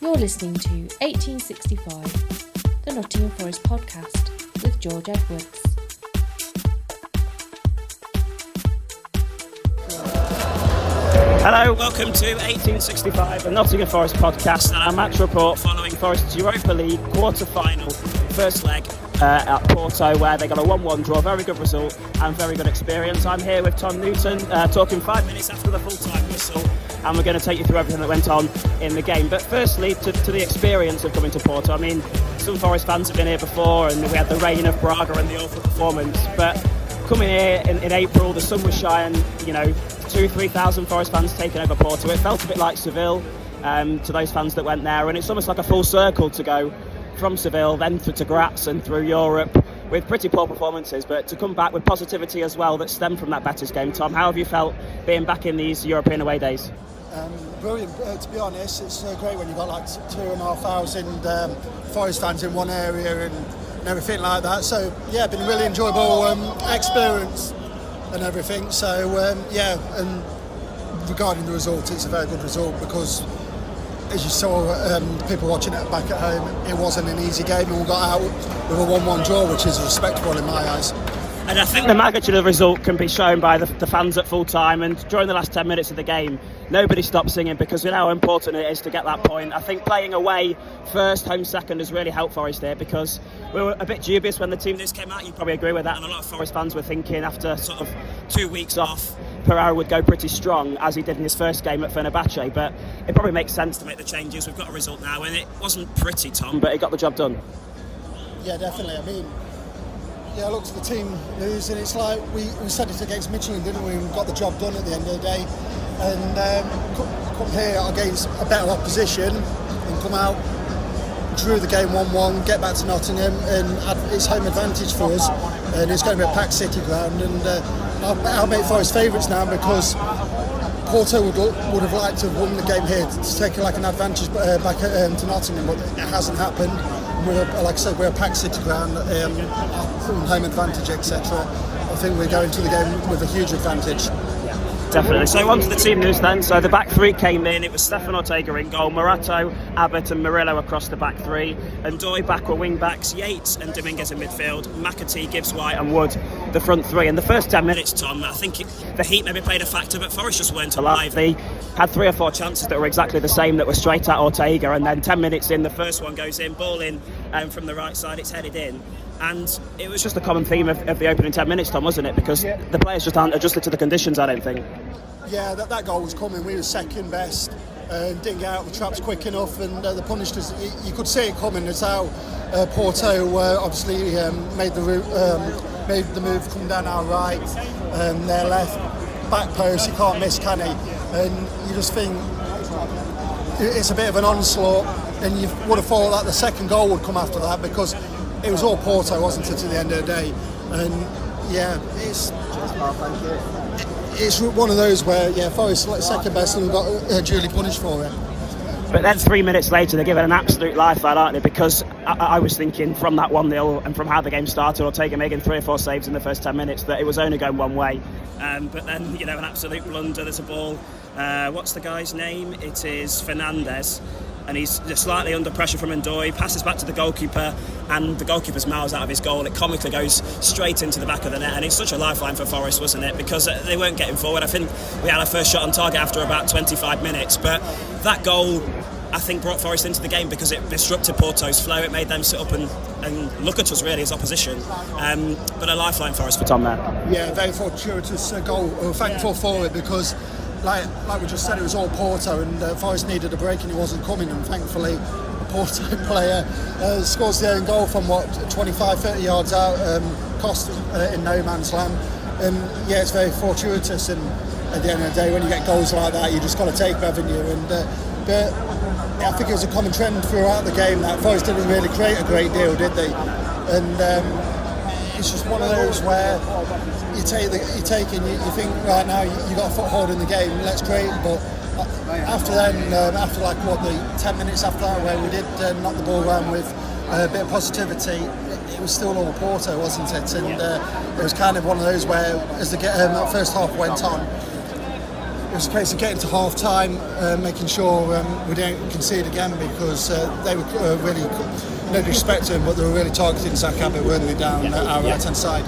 You're listening to 1865, the Nottingham Forest podcast with George Edwards. Hello, welcome to 1865, the Nottingham Forest podcast, and our match report following Forest's Europa League quarter-final first leg at Porto, where they got a 1-1 draw. Very good result and very good experience. I'm here with Tom Newton, talking 5 minutes after the full-time whistle, and we're going to take you through everything that went on in the game. But firstly, to the experience of coming to Porto. I mean, some Forest fans have been here before, and we had the rain of Braga and the awful performance, but coming here in April, the sun was shining, 2,000-3,000 Forest fans taking over Porto. It felt a bit like Seville to those fans that went there, and it's almost like a full circle to go from Seville, then to Graz and through Europe with pretty poor performances, but to come back with positivity as well that stemmed from that Betis game. Tom, how have you felt being back in these European away days? Brilliant, to be honest. It's great when you've got like 2,500 Forest fans in one area and everything like that. So yeah, been a really enjoyable experience and everything. So and regarding the result, it's a very good result because, as you saw, people watching it back at home, it wasn't an easy game, and we got out with a 1-1 draw, which is respectable in my eyes. And I think the magnitude of the result can be shown by the fans at full time, and during the last 10 minutes of the game, nobody stopped singing because we know how important it is to get that point. I think playing away first, home second has really helped Forest here, because we were a bit dubious when the team news came out. You probably agree with that, and a lot of Forest fans were thinking after sort of 2 weeks off, Pereira would go pretty strong as he did in his first game at Fenerbahce, but it probably makes sense to make the changes. We've got a result now, and it wasn't pretty, Tom, but it got the job done. Yeah, definitely. I mean, I looked at the team news, and it's like we said it against Michelin, didn't we? And got the job done at the end of the day, and come here against a better opposition and come out, drew the game 1-1, get back to Nottingham, and it's home advantage for us, and it's going to be a packed City ground, and I'll make Forest favourites now, because Porto would have liked to have won the game here to take like an advantage back to Nottingham, but it hasn't happened. Like I said, we're a packed City ground, home advantage, etc. I think we're going to the game with a huge advantage. Definitely. So on to the team news then. So the back three came in. It was Stefan Ortega in goal, Morato, Abbott and Murillo across the back three, and Doy back were wing backs, Yates and Dominguez in midfield, McAtee, Gibbs White and Wood the front three. In the first 10 minutes, Tom, I think the heat maybe played a factor, but Forest just weren't alive. They had 3 or 4 chances that were exactly the same, that were straight at Ortega, and then 10 minutes in, the first one goes in, ball in from the right side, it's headed in. And it was just a common theme of the opening 10 minutes, Tom, wasn't it? Because the players just aren't adjusted to the conditions, I don't think. Yeah, that goal was coming. We were second best and didn't get out of the traps quick enough, and they punished us. You could see it coming. It's how Porto obviously made the move, come down our right, their left back post. You can't miss, can he? And you just think it's a bit of an onslaught, and you would have thought that the second goal would come after that, because it was all Porto, wasn't it, to the end of the day? And yeah, it's one of those where Forest second best and got duly punished for it. But then 3 minutes later, they give it an absolute lifeline, aren't they? Because I was thinking from that 1-0 and from how the game started, Ortega making 3 or 4 saves in the first 10 minutes, that it was only going one way. But then, an absolute blunder. There's a ball. What's the guy's name? It is Fernandez. And he's just slightly under pressure from Ndoye, passes back to the goalkeeper, and the goalkeeper's miles out of his goal. It comically goes straight into the back of the net, and it's such a lifeline for Forest, wasn't it? Because they weren't getting forward. I think we had our first shot on target after about 25 minutes, but that goal, I think, brought Forest into the game because it disrupted Porto's flow. It made them sit up and look at us really as opposition. But a lifeline for us for Tom there. Yeah, very fortuitous goal. We're thankful for it, because like we just said, it was all Porto, and Forest needed a break and it wasn't coming, and thankfully the Porto player scores the own goal from 25-30 yards out, Costa in no man's land. And yeah, it's very fortuitous, and at the end of the day, when you get goals like that, you just got to take them, haven't you? And but I think it was a common trend throughout the game that Forest didn't really create a great deal, did they? And it's just one of those where you think right now you got a foothold in the game, let's create. But after then, after the 10 minutes after that, where we did knock the ball around with a bit of positivity, it was still all Porto, wasn't it? And it was kind of one of those where, as the first half went on, was a case of getting to half time, making sure we didn't concede again, because they were really, no disrespect to him, but they were really targeting Zach Abbott, weren't they, down our right hand side.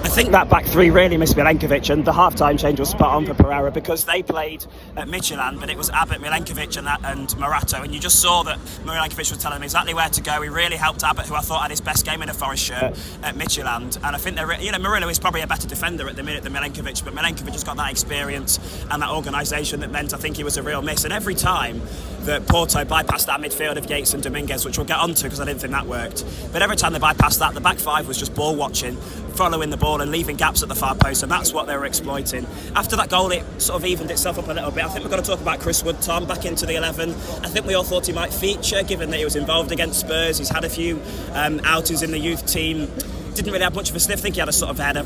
I think that back three really missed Milenkovic, and the half-time change was spot on for Pereira, because they played at Midtjylland, but it was Abbott, Milenkovic and Morato, and you just saw that Milenkovic was telling them exactly where to go. He really helped Abbott, who I thought had his best game in a Forest shirt at Midtjylland, and I think Murillo is probably a better defender at the minute than Milenkovic, but Milenkovic has got that experience and that organisation that meant I think he was a real miss. And every time that Porto bypassed that midfield of Yates and Dominguez, which we'll get onto because I didn't think that worked, but every time they bypassed that, the back five was just ball watching, following the ball and leaving gaps at the far post, and that's what they were exploiting. After that goal, it sort of evened itself up a little bit. I think we're going to talk about Chris Wood, Tom, back into the 11. I think we all thought he might feature, given that he was involved against Spurs. He's had a few outings in the youth team. Didn't really have much of a sniff. I think he had a sort of header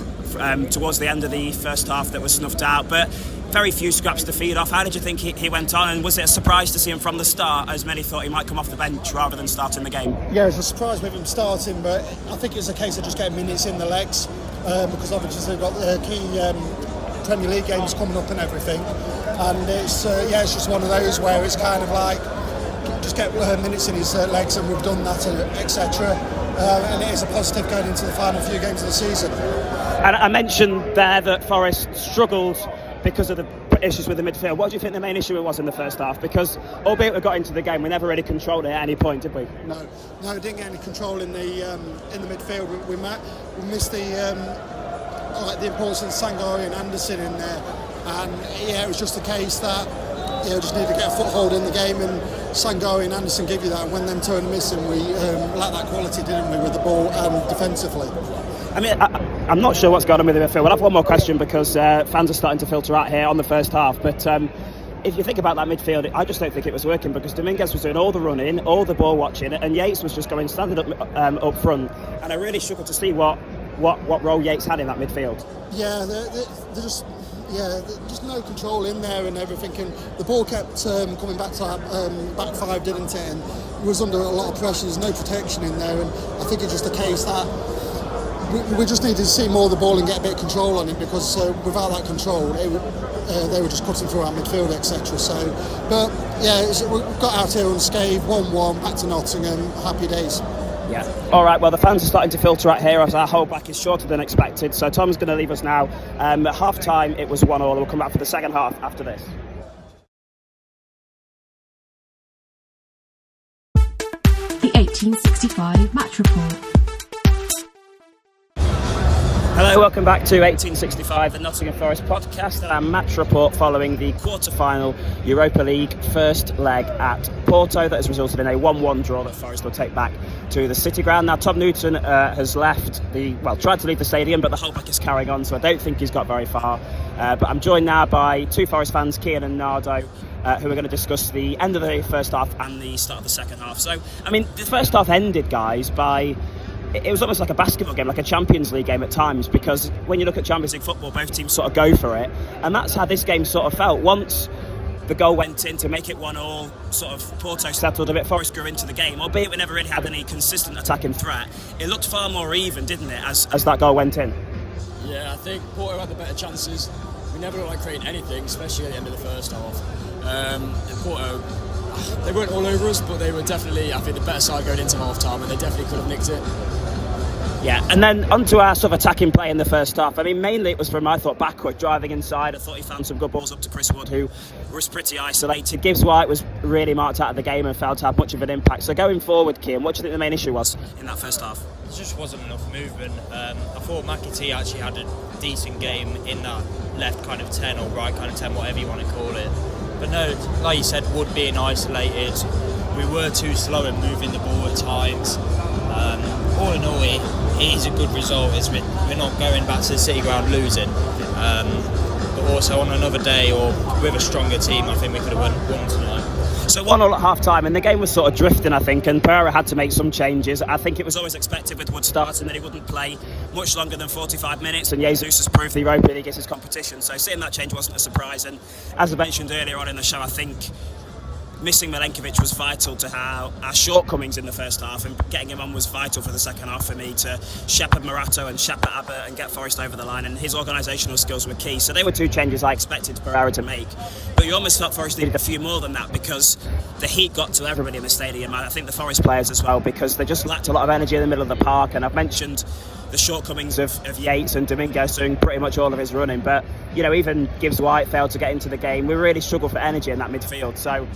towards the end of the first half that was snuffed out, but very few scraps to feed off. How did you think he went on, and was it a surprise to see him from the start, as many thought he might come off the bench rather than starting the game? Yeah, it was a surprise with him starting, but I think it was a case of just getting minutes in the legs, because obviously they've got the key Premier League games coming up and everything, and it's just one of those where it's kind of like just get minutes in his legs, and we've done that, etc. And it is a positive going into the final few games of the season. And I mentioned there that Forest struggled because of the issues with the midfield. What do you think the main issue was in the first half? Because albeit we got into the game, we never really controlled it at any point, did we? No, we didn't get any control in the midfield. We missed the importance of Sangari and Anderson in there, and it was just a case that just need to get a foothold in the game, and Sangari and Anderson give you that, and when them two are missing, we lacked that quality, didn't we, with the ball and defensively. I mean, I'm not sure what's going on with the midfield. We'll have one more question, because fans are starting to filter out here on the first half, but if you think about that midfield, I just don't think it was working, because Dominguez was doing all the running, all the ball watching, and Yates was just going standing up front, and I really struggled to see what role Yates had in that midfield. Yeah, they're just no control in there and everything, and the ball kept coming back to our back five, didn't it, and it was under a lot of pressure. There's no protection in there, and I think it's just a case that we just needed to see more of the ball and get a bit of control on it, because without that control they were just cutting through our midfield, etc. But we've got out here unscathed, 1-1, back to Nottingham, happy days. Yeah. All right, well, the fans are starting to filter out here as our hold-back is shorter than expected, so Tom's going to leave us now. At half-time, it was 1-1. We'll come back for the second half after this. The 1865 Match Report. Hello, welcome back to 1865, the Nottingham Forest podcast, and our match report following the quarter-final Europa League first leg at Porto that has resulted in a 1-1 draw that Forest will take back to the City Ground. Now, Tom Newton has tried to leave the stadium, but the holdback is carrying on, so I don't think he's got very far. But I'm joined now by two Forest fans, Kian and Nardo, who are going to discuss the end of the first half and the start of the second half. So, I mean, the first half ended, guys, by... It was almost like a basketball game, like a Champions League game at times, because when you look at Champions League football, both teams sort of go for it, and that's how this game sort of felt. Once the goal went in to make it 1-1, sort of Porto settled a bit, Forest grew into the game, albeit we never really had any consistent attacking threat. It looked far more even, didn't it, as that goal went in? Yeah, I think Porto had the better chances. We never looked like creating anything, especially at the end of the first half. Porto, they weren't all over us, but they were definitely, I think, the better side going into half-time, and they definitely could have nicked it. Yeah, and then onto our sort of attacking play in the first half. I mean, mainly it was from, I thought, backward, driving inside. I thought he found some good balls up to Chris Wood, who was pretty isolated. Gibbs White was really marked out of the game and failed to have much of an impact. So going forward, Kian, what do you think the main issue was in that first half? There just wasn't enough movement. I thought McAtee actually had a decent game in that left kind of 10 or right kind of 10, whatever you want to call it. But no, like you said, Wood being isolated, we were too slow in moving the ball at times. All in all, it is a good result. We're not going back to the City Ground losing. But also on another day or with a stronger team, I think we could have won tonight. So 1-1 at half-time, and the game was sort of drifting, I think, and Pereira had to make some changes. I think it was always expected with Wood starting that he wouldn't play much longer than 45 minutes, and Jesus has proved the Europa League is his competition, so seeing that change wasn't a surprise. And as I mentioned earlier on in the show, I think missing Milenkovic was vital to how our shortcomings in the first half, and getting him on was vital for the second half for me to shepherd Morato and shepherd Abbott and get Forest over the line, and his organisational skills were key. So they were two changes I expected Pereira to make, but you almost felt Forest needed a few more than that, because the heat got to everybody in the stadium. I think the Forest players as well, because they just lacked a lot of energy in the middle of the park. And I've mentioned the shortcomings of Yates and Domingos doing pretty much all of his running, but even Gibbs White failed to get into the game. We really struggled for energy in that midfield. So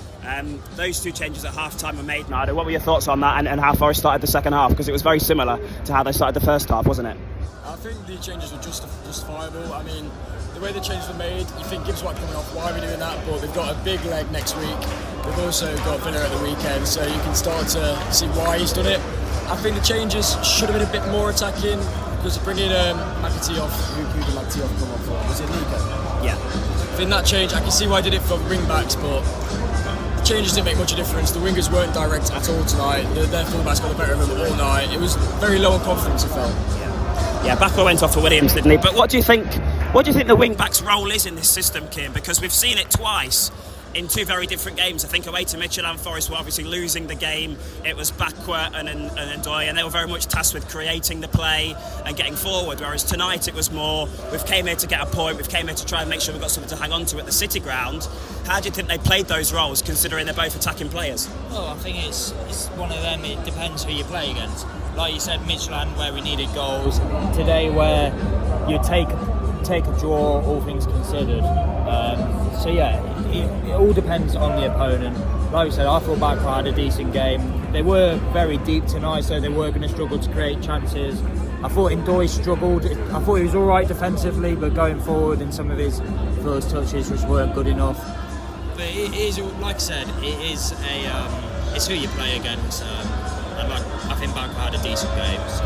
those two changes at half time were made. Nado, what were your thoughts on that, and how Forest started the second half? Because it was very similar to how they started the first half, wasn't it? I think the changes were justifiable. I mean, the way the changes were made, you think Gibbs White coming off, why are we doing that? But they've got a big leg next week. They've also got Villa at the weekend, so you can start to see why he's done it. I think the changes should have been a bit more attacking, because bringing McAtee off, who did McAtee off come on for? Was it Nico? Yeah. I think that change, I can see why I did it for wing backs, but the changes didn't make much of a difference. The wingers weren't direct at all tonight. Their fullbacks got the better of them all night. It was very low on confidence, I felt. Yeah, Backwell went off for Williams, didn't he? But what do you think the wing back's role is in this system, Kim? Because we've seen it twice in two very different games. I think away to Midtjylland, Forest were obviously losing the game. It was Bakwa and Ndoye, and they were very much tasked with creating the play and getting forward, whereas tonight it was more, we've came here to get a point, we've came here to try and make sure we've got something to hang on to at the City ground. How do you think they played those roles, considering they're both attacking players? Well, I think it's one of them. It depends who you play against. Like you said, Midtjylland, where we needed goals. Today, where you take a draw, all things considered. So yeah, it all depends on the opponent. Like I said, I thought Bakwa had a decent game. They were very deep tonight, so they were going to struggle to create chances. I thought Ndoye struggled. I thought he was all right defensively, but going forward in some of his first touches just weren't good enough. But it is, like I said, it's who you play against. And I think Bakwa had a decent game. So.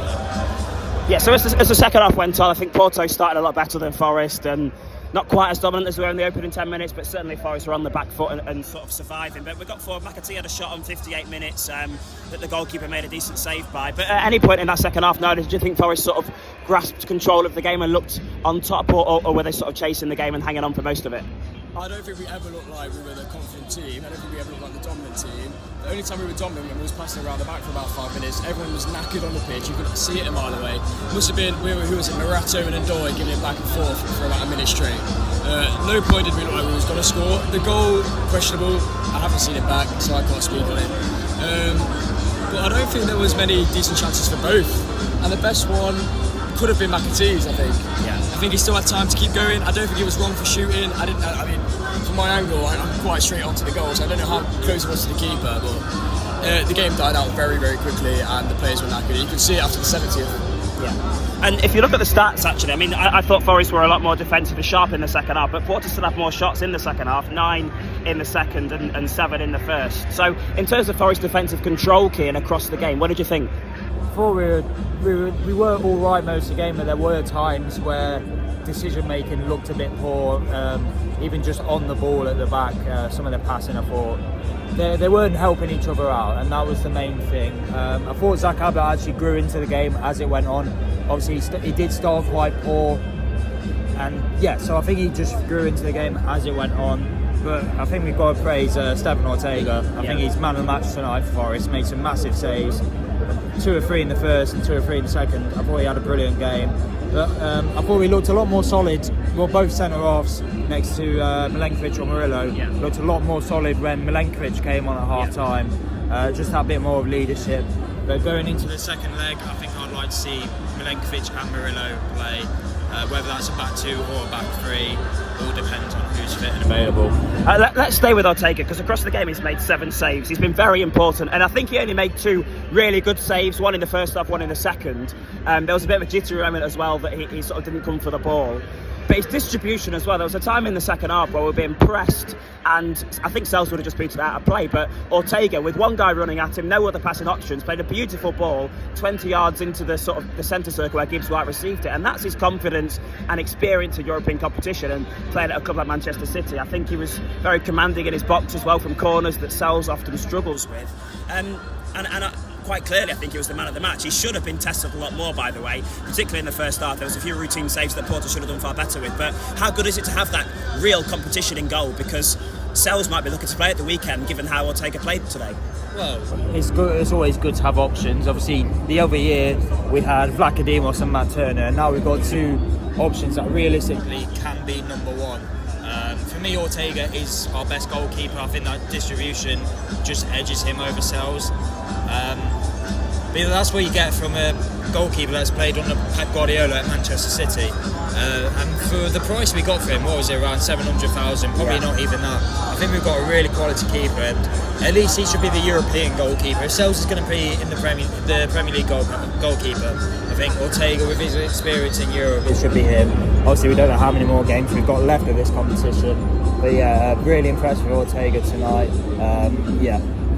Yeah, so as the second half went on, I think Porto started a lot better than Forest, and not quite as dominant as they were in the opening 10 minutes, but certainly Forest were on the back foot and sort of surviving. But we got forward. McAtee had a shot on 58 minutes that the goalkeeper made a decent save by. But at any point in that second half, now, did you think Forest sort of grasped control of the game and looked on top, or were they sort of chasing the game and hanging on for most of it? I don't think we ever looked like we were the confident team. I don't think we ever looked like the dominant team. The only time we were dominant when we was passing around the back for about 5 minutes, everyone was knackered on the pitch. You couldn't see it a mile away. It must have been, who was it, Morato and Ndoye giving it back and forth for about a minute straight. No point did we look like we was going to score. The goal, questionable. I haven't seen it back, so I can't speak on it. But I don't think there was many decent chances for both. And the best one could have been McAtee's, I think. Yeah. I think he still had time to keep going. I don't think he was wrong for shooting. I mean, from my angle, I'm quite straight onto the goal, so I don't know how close it was to the keeper, but the game died out very, very quickly, and the players were knackered. You can see it after the 70th. Yeah. And if you look at the stats, actually, I mean, I thought Forest were a lot more defensively sharp in the second half, but Porto still had more shots in the second half, 9 in the second and 7 in the first. So, in terms of Forest defensive control, Keane, across the game, what did you think? We were all right most of the game, but there were times where decision making looked a bit poor, even just on the ball at the back. Some of the passing, I thought they weren't helping each other out, and that was the main thing. I thought Zach Abbott actually grew into the game as it went on. Obviously he did start quite poor, and yeah, so I think he just grew into the game as it went on. But I think we've got to praise Stefan Ortega. I think he's man of the match tonight for Forest. Made some massive saves, 2 or 3 in the first and 2 or 3 in the second. I thought he had a brilliant game. But I thought we looked a lot more solid. Well, both centre-halves next to Milenkovic or Murillo looked a lot more solid when Milenkovic came on at half-time. Just had a bit more of leadership. But going into the second leg, I think I'd like to see Milenkovic and Murillo play. Whether that's a back 2 or a back 3, all depends on who's fit and available. Let's stay with Ortega, because across the game he's made 7 saves. He's been very important, and I think he only made 2 really good saves, one in the first half, one in the second. There was a bit of a jittery moment as well that he sort of didn't come for the ball. But his distribution as well, there was a time in the second half where we were being pressed, and I think Sells would have just beaten it out of play, but Ortega, with one guy running at him, no other passing options, played a beautiful ball 20 yards into the sort of the centre circle where Gibbs White received it, and that's his confidence and experience in European competition, and playing at a club like Manchester City. I think he was very commanding in his box as well from corners that Sells often struggles with. Quite clearly, I think he was the man of the match. He should have been tested a lot more, by the way, particularly in the first half. There was a few routine saves that Porto should have done far better with. But how good is it to have that real competition in goal? Because Sells might be looking to play at the weekend, given how Ortega played today. Well, it's good. It's always good to have options. Obviously, the other year we had Vlachodimos and Matt Turner, and now we've got two options that realistically Can be number one. For me, Ortega is our best goalkeeper. I think that distribution just edges him over Sells. But that's what you get from a goalkeeper that's played under Pep Guardiola at Manchester City. And for the price we got for him, what was it, around 700,000? Probably not even that. I think we've got a really quality keeper, and at least he should be the European goalkeeper. If Sells is going to be in the Premier League goalkeeper, I think Ortega, with his experience in Europe, it should be him. Obviously, we don't know how many more games we've got left of this competition, but yeah, really impressed with Ortega tonight.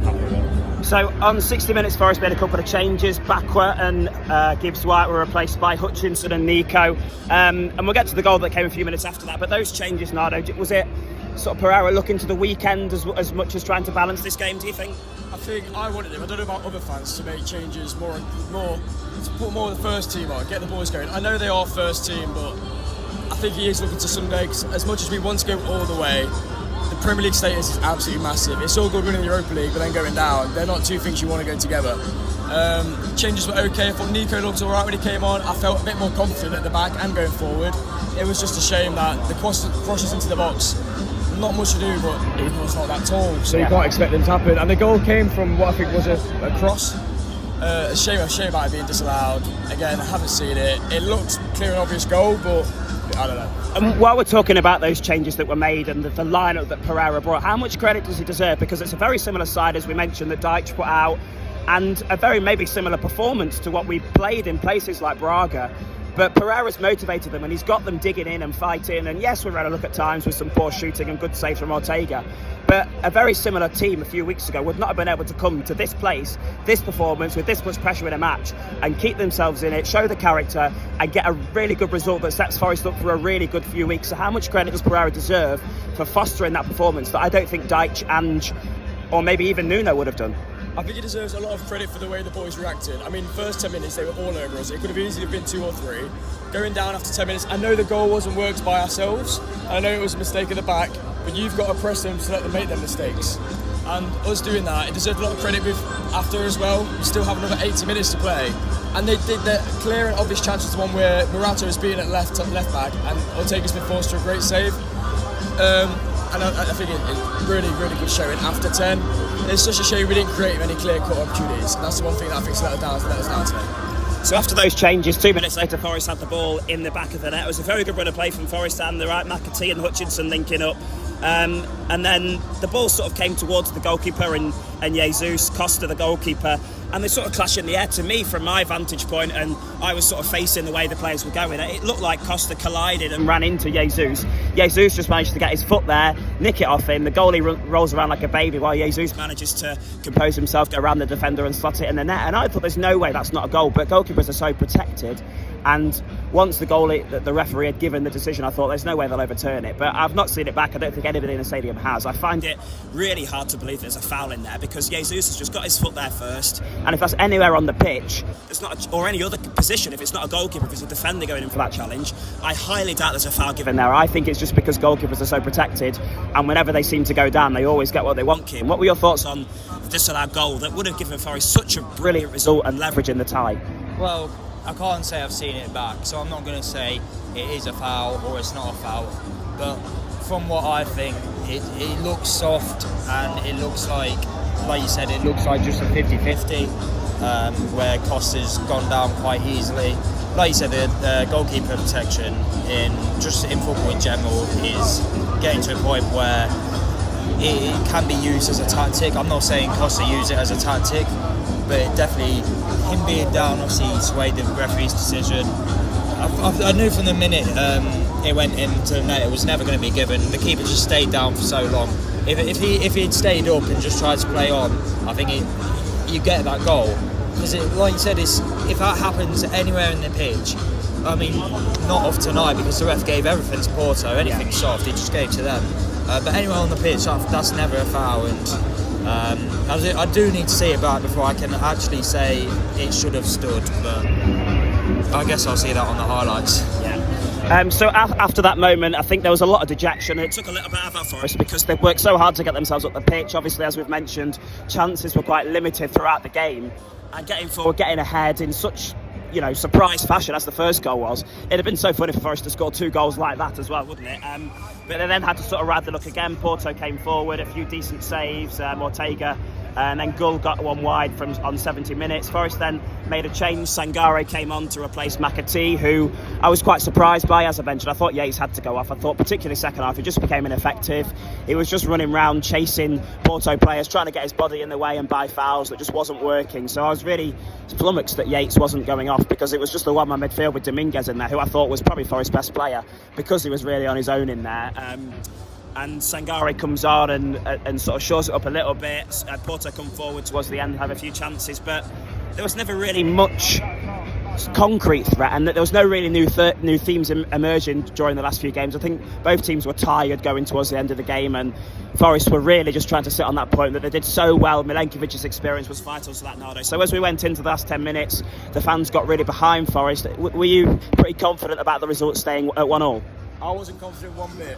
Happy with him. So on 60 Minutes, Forest made a couple of changes. Bakwa and Gibbs White were replaced by Hutchinson and Nico. And we'll get to the goal that came a few minutes after that. But those changes, Nardo, was it sort of Pereira looking to the weekend as much as trying to balance this game, do you think? I think I wanted him, I don't know about other fans, to make changes more to put more of the first team on, get the boys going. I know they are first team, but I think he is looking to Sunday, 'cause as much as we want to go all the way, the Premier League status is absolutely massive. It's all good winning the Europa League, but then going down, they're not two things you want to go together. Changes were okay. I thought Nico looked alright when he came on. I felt a bit more confident at the back and going forward. It was just a shame that the crosses into the box, not much to do, but it was not that tall, so you can't expect them to happen. And the goal came from what I think was a cross. A shame about it being disallowed. Again, I haven't seen it. It looked clear and obvious goal, but I don't know. And while we're talking about those changes that were made and the lineup that Pereira brought, how much credit does he deserve? Because it's a very similar side, as we mentioned, that Deitch put out, and a very maybe similar performance to what we played in places like Braga. But Pereira's motivated them, and he's got them digging in and fighting. And yes, we're going to look at times with some poor shooting and good saves from Ortega. But a very similar team a few weeks ago would not have been able to come to this place, this performance, with this much pressure in a match, and keep themselves in it, show the character, and get a really good result that sets Forest up for a really good few weeks. So how much credit does Pereira deserve for fostering that performance that I don't think Deitch, Ange, or maybe even Nuno would have done? I think he deserves a lot of credit for the way the boys reacted. I mean, first 10 minutes they were all over us. It could have easily been 2 or 3. Going down after 10 minutes, I know the goal wasn't worked by ourselves. I know it was a mistake at the back, but you've got to press them to let them make their mistakes. And us doing that, it deserved a lot of credit after as well. We still have another 80 minutes to play. And they did the clear and obvious chances, the one where Murato is beaten at left back and Ortega's been forced to a great save. And I think it's really, really good showing after 10. It's such a shame we didn't create any clear-cut opportunities. And that's the one thing that I think's let us down today. So after those changes, 2 minutes later, Forest had the ball in the back of the net. It was a very good run of play from Forest, and the right McAtee and Hutchinson linking up. And then the ball sort of came towards the goalkeeper and Jesus, Costa, the goalkeeper, and they sort of clashed in the air. To me, from my vantage point, and I was sort of facing the way the players were going, it looked like Costa collided and ran into Jesus. Jesus just managed to get his foot there, nick it off him. The goalie rolls around like a baby while Jesus manages to compose himself, go around the defender and slot it in the net. And I thought, there's no way that's not a goal, but goalkeepers are so protected. And once the referee had given the decision, I thought there's no way they'll overturn it. But I've not seen it back. I don't think anybody in the stadium has. I find it really hard to believe there's a foul in there, because Jesus has just got his foot there first. And if that's anywhere on the pitch, there's not or any other position, if it's not a goalkeeper, if it's a defender going in for that challenge, I highly doubt there's a foul given there. I think it's just because goalkeepers are so protected, and whenever they seem to go down, they always get what they want. Kim, what were your thoughts on the disallowed goal that would have given Forest such a brilliant result and leverage in the tie? Well, I can't say I've seen it back, so I'm not going to say it is a foul or it's not a foul. But from what I think, it looks soft, and it looks like you said, it looks like just a 50-50, where Costa's gone down quite easily. Like you said, the goalkeeper protection in football in general is getting to a point where it can be used as a tactic. I'm not saying Costa used it as a tactic, but it definitely, him being down, obviously swayed the referee's decision. I knew from the minute it went into the net, it was never going to be given. The keeper just stayed down for so long. If he'd stayed up and just tried to play on, I think you get that goal. Because like you said, if that happens anywhere in the pitch, I mean, not off tonight, because the ref gave everything to Porto, anything soft, he just gave to them. But anywhere on the pitch, that's never a foul. And I do need to see it back before I can actually say it should have stood, but I guess I'll see that on the highlights. Yeah. After that moment, I think there was a lot of dejection. It took a little bit out of Forest because they've worked so hard to get themselves up the pitch. Obviously, as we've mentioned, chances were quite limited throughout the game. And getting forward, getting ahead in such, surprise fashion as the first goal was, it'd have been so funny for Forest to score 2 goals like that as well, wouldn't it? But they then had to sort of ride the luck again. Porto came forward, a few decent saves, Ortega, and then Gull got one wide on 70 minutes. Forest then made a change. Sangare came on to replace McAtee, who I was quite surprised by, as I mentioned. I thought Yates had to go off. I thought particularly second half, he just became ineffective. He was just running around chasing Porto players, trying to get his body in the way and buy fouls that just wasn't working. So I was really flummoxed that Yates wasn't going off, because it was just the one-man midfield with Dominguez in there, who I thought was probably Forest's best player, because he was really on his own in there. And Sangare comes on and sort of shows it up a little bit. Porto come forward towards the end, have a few chances, but there was never really much concrete threat, and there was no really new themes emerging during the last few games. I think both teams were tired going towards the end of the game, and Forest were really just trying to sit on that point that they did so well. Milenkovic's experience was vital to that, Nardo. So as we went into the last 10 minutes, the fans got really behind Forest. Were you pretty confident about the result staying at 1-1? I wasn't confident one bit,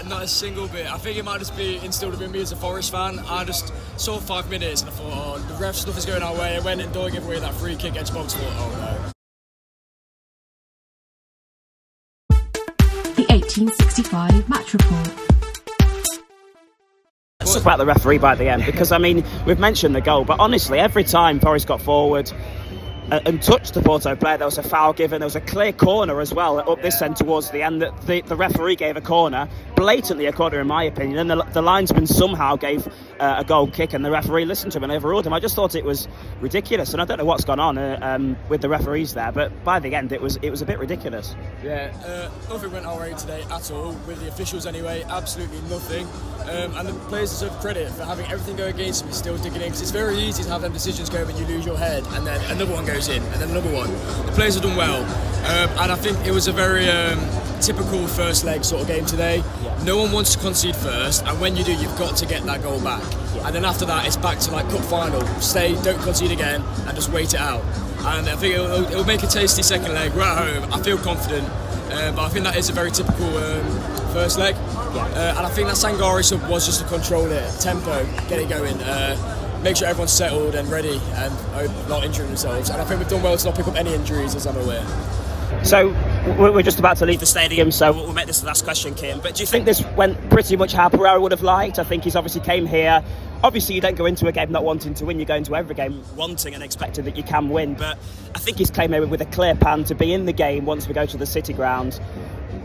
not a single bit. I think it might just be instilled in me as a Forest fan. I just saw 5 minutes and I thought, the ref stuff is going our way. I went and Doyle gave away that free kick against box. Oh The 1865 match report. Let's talk about the referee by the end, because we've mentioned the goal, but honestly, every time Forest got forward and touched the Porto player, there was a foul given. There was a clear corner as well up this end towards the end that the referee gave a corner, blatantly a corner in my opinion, and the linesman somehow gave a goal kick, and the referee listened to him and overruled him. I just thought it was ridiculous, and I don't know what's gone on with the referees there, but by the end it was a bit ridiculous. Yeah, nothing went our way today at all, with the officials anyway, absolutely nothing. And the players deserve credit for having everything go against them and still digging in, because it's very easy to have them decisions go when you lose your head and then another one goes in and then another one. The players have done well, and I think it was a very typical first leg sort of game today. Yeah. No one wants to concede first, and when you do, you've got to get that goal back. Yeah. And then after that, it's back to like cup final. Stay, don't concede again, and just wait it out. And I think it'll make a tasty second leg. We're at home. I feel confident, but I think that is a very typical first leg. Yeah. And I think that Sangare sub was just to control it, tempo, get it going, make sure everyone's settled and ready and not injuring themselves. And I think we've done well to not pick up any injuries, as I'm aware. So we're just about to leave the stadium, so we'll make this the last question, Kim. But do you think this went pretty much how Pereira would have liked? I think he's obviously came here. Obviously, you don't go into a game not wanting to win. You go into every game wanting and expecting that you can win. But I think he's came here with a clear plan to be in the game once we go to the City ground.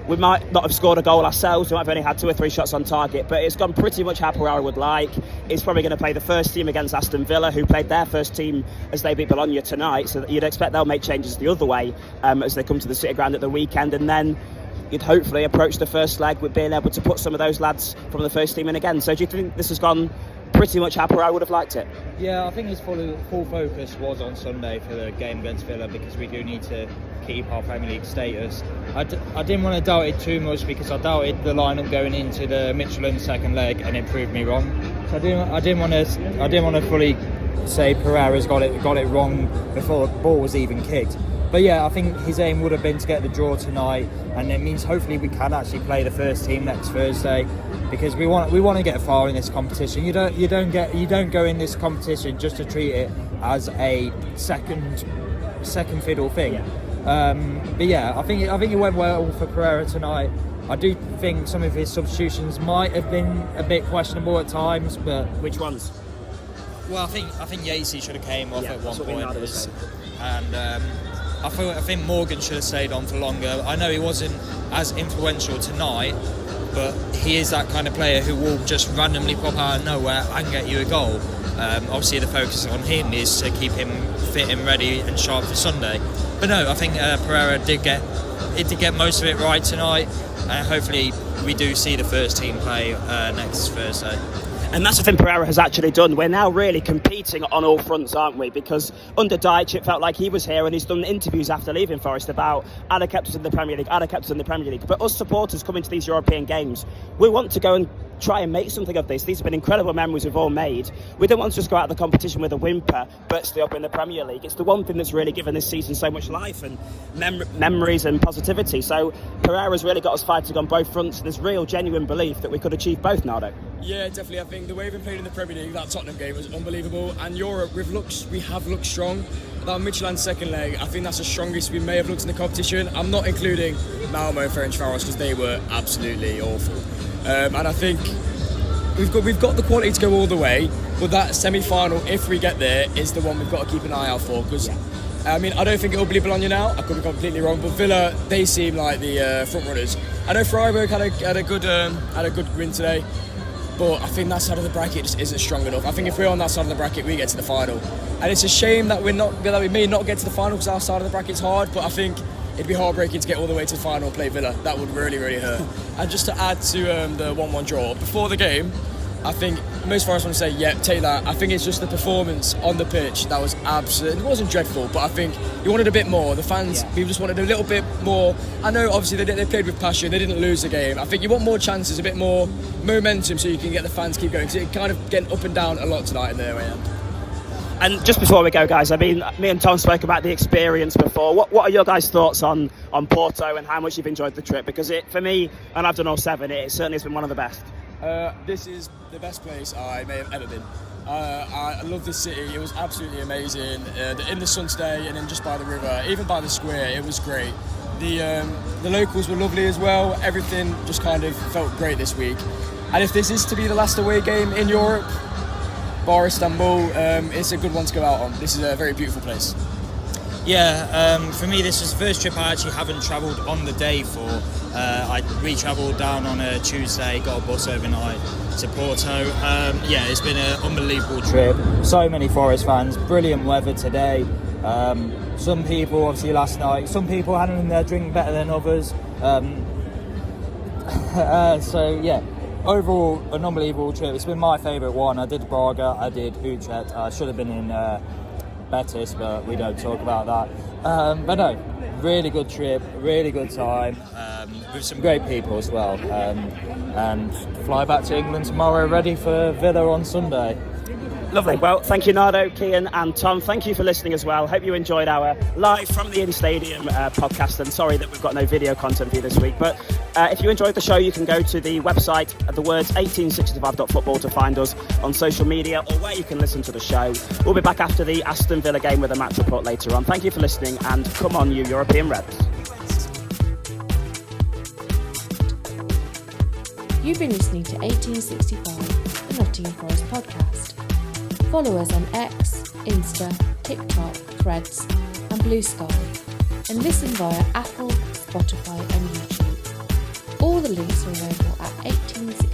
We might not have scored a goal ourselves, we might have only had 2 or 3 shots on target, but it's gone pretty much how Pereira would like. He's probably going to play the first team against Aston Villa, who played their first team as they beat Bologna tonight, so you'd expect they'll make changes the other way as they come to the City ground at the weekend, and then you'd hopefully approach the first leg with being able to put some of those lads from the first team in again. So do you think this has gone pretty much how Pereira would have liked it? Yeah, I think his full focus was on Sunday for the game against Villa, because we do need to keep our Premier League status. I didn't want to doubt it too much, because I doubted the lineup going into the Michelin second leg, and it proved me wrong. So I didn't want to fully say Pereira's got it wrong before the ball was even kicked. But yeah, I think his aim would have been to get the draw tonight, and it means hopefully we can actually play the first team next Thursday, because we want to get far in this competition. You don't go in this competition just to treat it as a second fiddle thing. Yeah. But yeah, I think it went well for Pereira tonight. I do think some of his substitutions might have been a bit questionable at times, but which ones? Well, I think Yates should have came off at one point, and I think Morgan should have stayed on for longer. I know he wasn't as influential tonight, but he is that kind of player who will just randomly pop out of nowhere and get you a goal. Obviously, the focus on him is to keep him fit and ready and sharp for Sunday. But no, I think Pereira did get most of it right tonight. Hopefully, we do see the first team play next Thursday. And that's the thing Pereira has actually done. We're now really competing on all fronts, aren't we? Because under Dyche, it felt like he was here, and he's done interviews after leaving Forest about Ada kept us in the Premier League, Ada kept us in the Premier League. But us supporters coming to these European games, we want to go and try and make something of this. These have been incredible memories we've all made. We don't want to just go out of the competition with a whimper, but stay up in the Premier League. It's the one thing that's really given this season so much life and memories and positivity. So Pereira's really got us fighting on both fronts. There's real, genuine belief that we could achieve both, Nardo. Yeah, definitely. I think the way we've been playing in the Premier League, that Tottenham game was unbelievable. And Europe, we have looked strong. That Midtjylland second leg, I think that's the strongest we may have looked in the competition. I'm not including Malmo and Ferencváros because they were absolutely awful. And I think we've got the quality to go all the way, but that semi-final, if we get there, is the one we've got to keep an eye out for. Because I mean, I don't think it'll be Bologna now. I could be completely wrong, but Villa, they seem like the front runners. I know Freiburg had a good win today, but I think that side of the bracket just isn't strong enough. I think if we're on that side of the bracket, we get to the final. And it's a shame that we may not get to the final because our side of the bracket's hard, but I think it'd be heartbreaking to get all the way to the final and play Villa. That would really, really hurt. And just to add to the 1-1 draw, before the game, I think most Forest want to say, yeah, take that. I think it's just the performance on the pitch that was absolute. It wasn't dreadful, but I think you wanted a bit more. The fans, people just wanted a little bit more. I know, obviously, they played with passion. They didn't lose the game. I think you want more chances, a bit more momentum so you can get the fans keep going. Because it's kind of getting up and down a lot tonight in their way. And just before we go, guys, I mean, me and Tom spoke about the experience before. What are your guys' thoughts on Porto and how much you've enjoyed the trip? Because for me, and I've done all 7, it certainly has been one of the best. This is the best place I may have ever been. I love this city. It was absolutely amazing. In the sun today, and then just by the river, even by the square, it was great. The locals were lovely as well. Everything just kind of felt great this week. And if this is to be the last away game in Europe, bar Istanbul, it's a good one to go out on. This is a very beautiful place. Yeah, for me this is the first trip I actually haven't travelled on the day for. We travelled down on a Tuesday, got a bus overnight to Porto. Yeah, it's been an unbelievable trip. So many Forest fans, brilliant weather today. Some people, obviously last night, some people handling their drink better than others. So yeah, overall an unbelievable trip. It's been my favourite one. I did Braga, I did Utrecht. I should have been in Betis, but we don't talk about that. But no, really good trip, really good time, with some great people as well. And fly back to England tomorrow, ready for Villa on Sunday. Lovely. Well, thank you, Nardo, Cian and Tom. Thank you for listening as well. Hope you enjoyed our live from the in-stadium podcast. And sorry that we've got no video content for you this week. But if you enjoyed the show, you can go to the website, the words 1865.football to find us on social media or where you can listen to the show. We'll be back after the Aston Villa game with a match report later on. Thank you for listening and come on, you European Reds. You've been listening to 1865, the Nottingham Forest podcast. Follow us on X, Insta, TikTok, Threads and Blue Sky, and listen via Apple, Spotify and YouTube. All the links are available at 1865.